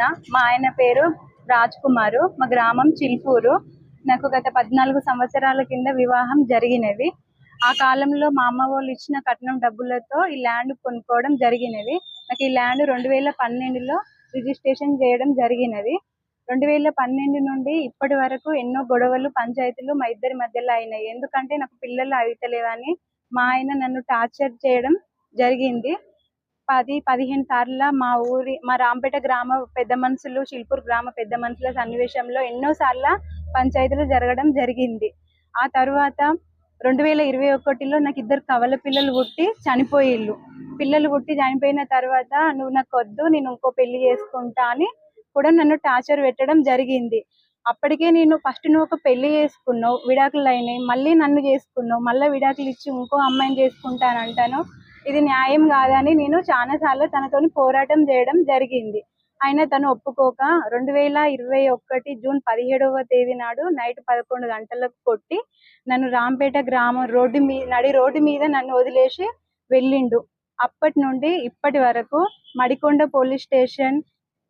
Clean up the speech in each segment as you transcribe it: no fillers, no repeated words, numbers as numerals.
రత్న. మా ఆయన పేరు రాజ్ కుమారు. మా గ్రామం చిల్పూరు. నాకు గత 14 సంవత్సరాల కింద వివాహం జరిగినది. ఆ కాలంలో మా అమ్మ వాళ్ళు ఇచ్చిన కట్నం డబ్బులతో ఈ ల్యాండ్ కొనుక్కోవడం జరిగినది. నాకు ఈ ల్యాండ్ 2012లో రిజిస్ట్రేషన్ చేయడం జరిగినది. 2012 నుండి ఇప్పటి వరకు ఎన్నో గొడవలు, పంచాయతీలు మా ఇద్దరి మధ్యలో అయినాయి. ఎందుకంటే నాకు పిల్లలు అయితలేవని మా ఆయన నన్ను టార్చర్ చేయడం జరిగింది. 10-15 సార్లు మా రాంపేట గ్రామ పెద్ద మనుషులు, చిల్పూర్ గ్రామ పెద్ద మనుషుల సన్నివేశంలో ఎన్నో సార్లు పంచాయతీలు జరగడం జరిగింది. ఆ తర్వాత 2021లో నాకు 2 కవల పిల్లలు పుట్టి చనిపోయిళ్ళు. పిల్లలు పుట్టి చనిపోయిన తర్వాత నువ్వు నాకు వద్దు, నేను ఇంకో పెళ్లి చేసుకుంటా అని కూడా నన్ను టార్చర్ పెట్టడం జరిగింది. అప్పటికే నేను ఫస్ట్ నువ్వు ఒక పెళ్లి చేసుకున్నావు, విడాకులు అయినాయి, మళ్ళీ నన్ను చేసుకున్నావు, మళ్ళీ విడాకులు ఇచ్చి ఇంకో అమ్మాయిని చేసుకుంటానంటాను. ఇది న్యాయం కాదని నేను చాలా సార్లు తనతోని పోరాటం చేయడం జరిగింది. అయినా తను ఒప్పుకోక 2021 జూన్ 17వ తేదీ నాడు నైట్ 11 గంటలకు కొట్టి నన్ను రాంపేట గ్రామం నడి రోడ్డు మీద నన్ను వదిలేసి వెళ్ళిండు. అప్పటి నుండి ఇప్పటి వరకు Madikonda police station,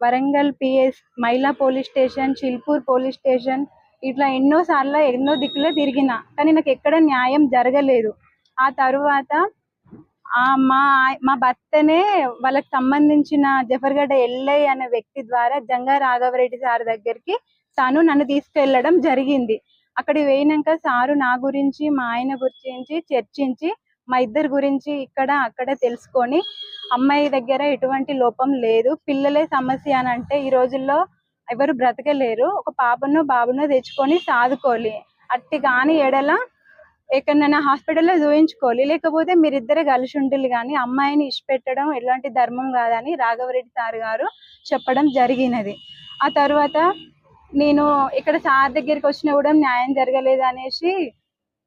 Warangal PS మైలా police station, Chilpur police station ఇట్లా ఎన్నో సార్లు ఎన్నో దిక్కులో తిరిగిన, కానీ నాకు ఎక్కడ న్యాయం జరగలేదు. ఆ తరువాత మా భర్తనే వాళ్ళకి సంబంధించిన జఫర్గడ్డ ఎల్లయ్య అనే వ్యక్తి ద్వారా జంగా రాఘవరెడ్డి సార్ దగ్గరికి తాను నన్ను తీసుకెళ్లడం జరిగింది. అక్కడికి పోయినాక సారు నా గురించి, మా ఆయన గురించి చర్చించి మా ఇద్దరి గురించి ఇక్కడ అక్కడ తెలుసుకొని అమ్మాయి దగ్గర ఎటువంటి లోపం లేదు, పిల్లలే సమస్య అని అంటే ఈ రోజుల్లో ఎవరు బ్రతకలేరు, ఒక పాపను బాబును తెచ్చుకొని సాదుకోవాలి, అట్టి కాని ఎడల ఎక్కడైనా హాస్పిటల్లో చూయించుకోవాలి, లేకపోతే మీరిద్దరే కలిసి ఉండాలి, కానీ అమ్మాయిని ఇష్టపెట్టడం ఎలాంటి ధర్మం కాదని రాఘవరెడ్డి సార్ గారు చెప్పడం జరిగినది. ఆ తర్వాత నేను ఇక్కడ సార్ దగ్గరికి వచ్చినా కూడా న్యాయం జరగలేదు అనేసి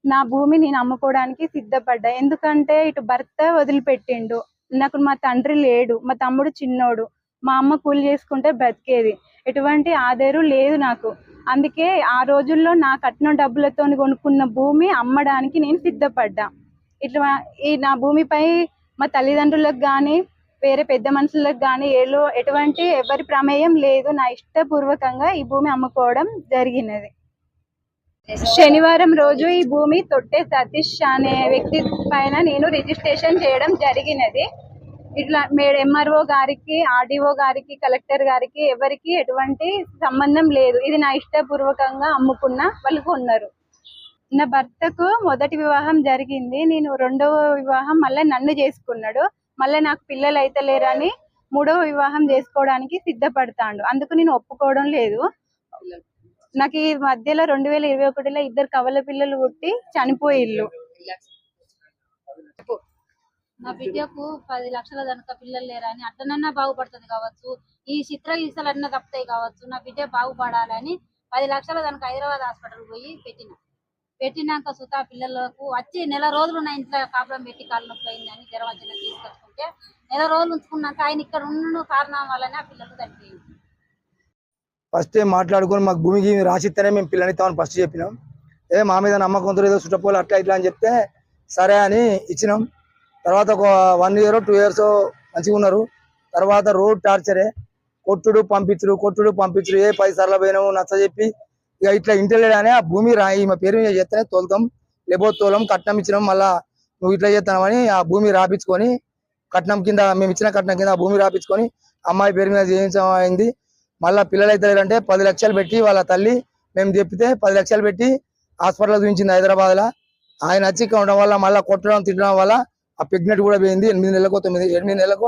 నా భూమి నేను అమ్ముకోవడానికి సిద్ధపడ్డా. ఎందుకంటే ఇటు భర్త వదిలిపెట్టిండు, నాకు మా తండ్రి లేడు, మా తమ్ముడు చిన్నోడు, మా అమ్మ కూలి చేసుకుంటే బ్రతికేది, ఎటువంటి ఆధారు లేదు నాకు. అందుకే ఆ రోజుల్లో నా కట్నం డబ్బులతో కొనుక్కున్న భూమి అమ్మడానికి నేను సిద్ధపడ్డా. ఇట్లా నా భూమిపై మా తల్లిదండ్రులకు కానీ వేరే పెద్ద మనుషులకు కానీ ఎటువంటి ఎవరి ప్రమేయం లేదు. నా ఇష్టపూర్వకంగా ఈ భూమి అమ్ముకోవడం జరిగినది. శనివారం రోజు ఈ భూమి తొట్టె సతీష్ అనే వ్యక్తి పైన నేను రిజిస్ట్రేషన్ చేయడం జరిగినది. ఇట్లా MRO గారికి, RDO గారికి, కలెక్టర్ గారికి ఎవరికి ఎటువంటి సంబంధం లేదు. ఇది నా ఇష్టపూర్వకంగా అమ్ముకున్న వాళ్ళు కొన్నారు. నా భర్తకు మొదటి వివాహం జరిగింది, నేను 2వ వివాహం మళ్ళీ నన్ను చేసుకున్నాడు. మళ్ళీ నాకు పిల్లలు అయితే లేరని 3వ వివాహం చేసుకోవడానికి సిద్ధపడతాడు. అందుకు నేను ఒప్పుకోవడం లేదు. నాకు ఈ మధ్యలో 2021లో 2 కవల పిల్లలు పుట్టి చనిపోయిళ్ళు. నా బిడ్డకు 10 లక్షల దనక పిల్లలు లేరని అట్లనన్నా బాగుపడుతుంది కావచ్చు, ఈ చిత్రహింసలన్నా తప్పుతాయి కావచ్చు, నా బిడ్డ బాగుపడాలని 10 లక్షల దనక హైదరాబాద్ హాస్పిటల్ పోయి పెట్టినాక సుతా పిల్లలకు వచ్చి నెల రోజులు నా ఇంట్లో కాపురం పెట్టి కాళ్ళు నొప్పి అయిందని జ్వరం వచ్చిన తీసుకొచ్చుకుంటే నెల రోజులు ఉంచుకున్నాక ఆయన ఇక్కడ ఉన్న కారణం వల్లనే ఆ పిల్లలు చనిపోయింది. ఫస్ట్ మాట్లాడుకొని మాకు భూమికి రాసిస్తేనే మేము పిల్లనిస్తామని ఫస్ట్ చెప్పినాం. మా మీద నమ్మకంతో ఏదో చుట్టపోలు అట్లా ఇట్లా అని చెప్తే సరే అని ఇచ్చినాం. తర్వాత ఒక 1 year 2 years మంచిగా ఉన్నారు. తర్వాత రోడ్ టార్చరే, కొట్టుడు పంపించుడు ఏ 10 సార్లు పోయినాము నచ్చ చెప్పి ఇక ఇట్లా ఇంటలేడు అని ఆ భూమి ఈమె పేరు మీద చేస్తేనే తోలుతాం, లేకపోతే తోలం కట్నం ఇచ్చినాం. మళ్ళా నువ్వు ఇట్లా చేస్తానని ఆ భూమి రాపించుకొని కట్నం కింద మేము ఇచ్చిన కట్నం కింద ఆ భూమి రాపించుకొని అమ్మాయి పేరు మీద చేయించమైంది. మళ్ళీ పిల్లలు అయితే లేదంటే 10 లక్షలు పెట్టి వాళ్ళ తల్లి మేము చెప్తే 10 లక్షలు పెట్టి హాస్పిటల్ చూపించింది హైదరాబాద్లో. ఆయన వచ్చి ఉండడం వల్ల మళ్ళీ కొట్టడం తిట్టడం వల్ల ఆ ప్రెగ్నెంట్ కూడా పోయింది. 8 నెలలకు